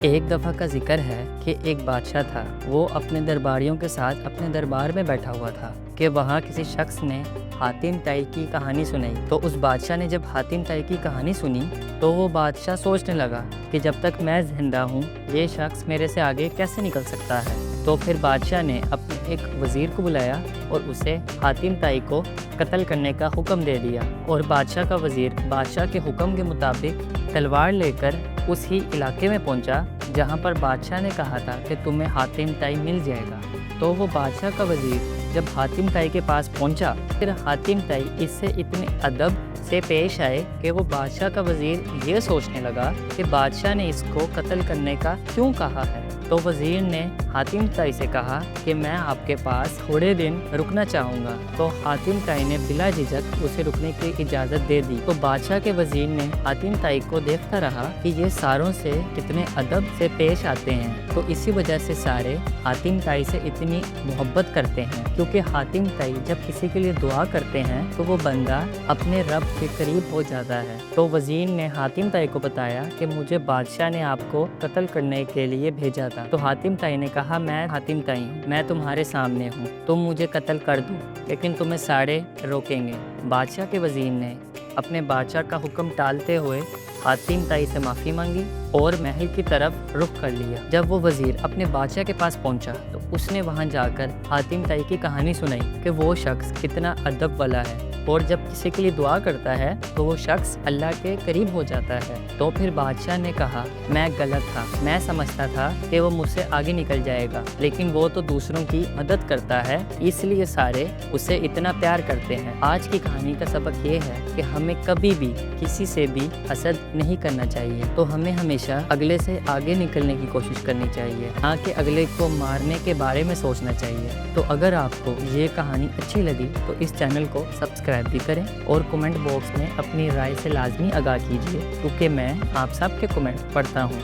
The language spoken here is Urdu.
ایک دفعہ کا ذکر ہے کہ ایک بادشاہ تھا۔ وہ اپنے درباریوں کے ساتھ اپنے دربار میں بیٹھا ہوا تھا کہ وہاں کسی شخص نے حاتم طائی کی کہانی سنائی۔ تو اس بادشاہ نے جب حاتم طائی کی کہانی سنی تو وہ بادشاہ سوچنے لگا کہ جب تک میں زندہ ہوں یہ شخص میرے سے آگے کیسے نکل سکتا ہے۔ تو پھر بادشاہ نے اپنے ایک وزیر کو بلایا اور اسے حاتم طائی کو قتل کرنے کا حکم دے دیا، اور بادشاہ کا وزیر بادشاہ کے حکم کے مطابق تلوار لے کر اسی علاقے میں پہنچا جہاں پر بادشاہ نے کہا تھا کہ تمہیں حاتم طائی مل جائے گا۔ تو وہ بادشاہ کا وزیر جب حاتم طائی کے پاس پہنچا، پھر حاتم طائی اس سے اتنے ادب سے پیش آئے کہ وہ بادشاہ کا وزیر یہ سوچنے لگا کہ بادشاہ نے اس کو قتل کرنے کا کیوں کہا ہے۔ تو وزیر نے حاتم طائی سے کہا کہ میں آپ کے پاس تھوڑے دن رکنا چاہوں گا۔ تو حاتم طائی نے بلا جھجک اسے رکنے کی اجازت دے دی۔ تو بادشاہ کے وزیر نے حاتم طائی کو دیکھتا رہا کہ یہ ساروں سے کتنے ادب سے پیش آتے ہیں، تو اسی وجہ سے سارے حاتم طائی سے اتنی محبت کرتے ہیں، کیونکہ حاتم طائی جب کسی کے لیے دعا کرتے ہیں تو وہ بندہ اپنے رب کے قریب ہو جاتا ہے۔ تو وزیر نے حاتم طائی کو بتایا کہ مجھے بادشاہ نے آپ کو قتل کرنے کے لیے بھیجا تھا۔ تو حاتم طائی نے کہا میں حاتم طائی ہوں، میں تمہارے سامنے ہوں، تم مجھے قتل کر دو لیکن تمہیں سارے روکیں گے۔ بادشاہ کے وزیر نے اپنے بادشاہ کا حکم ٹالتے ہوئے حاتم طائی سے معافی مانگی اور محل کی طرف رخ کر لیا۔ جب وہ وزیر اپنے بادشاہ کے پاس پہنچا تو اس نے وہاں جا کر حاتم طائی کی کہانی سنائی کہ وہ شخص کتنا ادب والا ہے، اور جب کسی کے لیے دعا کرتا ہے تو وہ شخص اللہ کے قریب ہو جاتا ہے۔ تو پھر بادشاہ نے کہا میں غلط تھا، میں سمجھتا تھا کہ وہ مجھ سے آگے نکل جائے گا، لیکن وہ تو دوسروں کی مدد کرتا ہے، اس لیے سارے اسے اتنا پیار کرتے ہیں۔ آج کی کہانی کا سبق یہ ہے کہ ہمیں کبھی بھی کسی سے بھی حسد نہیں کرنا چاہیے، تو ہمیں ہمیشہ اگلے سے آگے نکلنے کی کوشش کرنی چاہیے، نہ کہ اگلے کو مارنے کے بارے میں سوچنا چاہیے۔ تو اگر آپ کو یہ کہانی اچھی لگی تو اس چینل کو سبسکرائب بھی کریں اور کمنٹ باکس میں اپنی رائے سے لازمی آگاہ کیجیے، کیونکہ میں آپ سب کے کمنٹ پڑھتا ہوں۔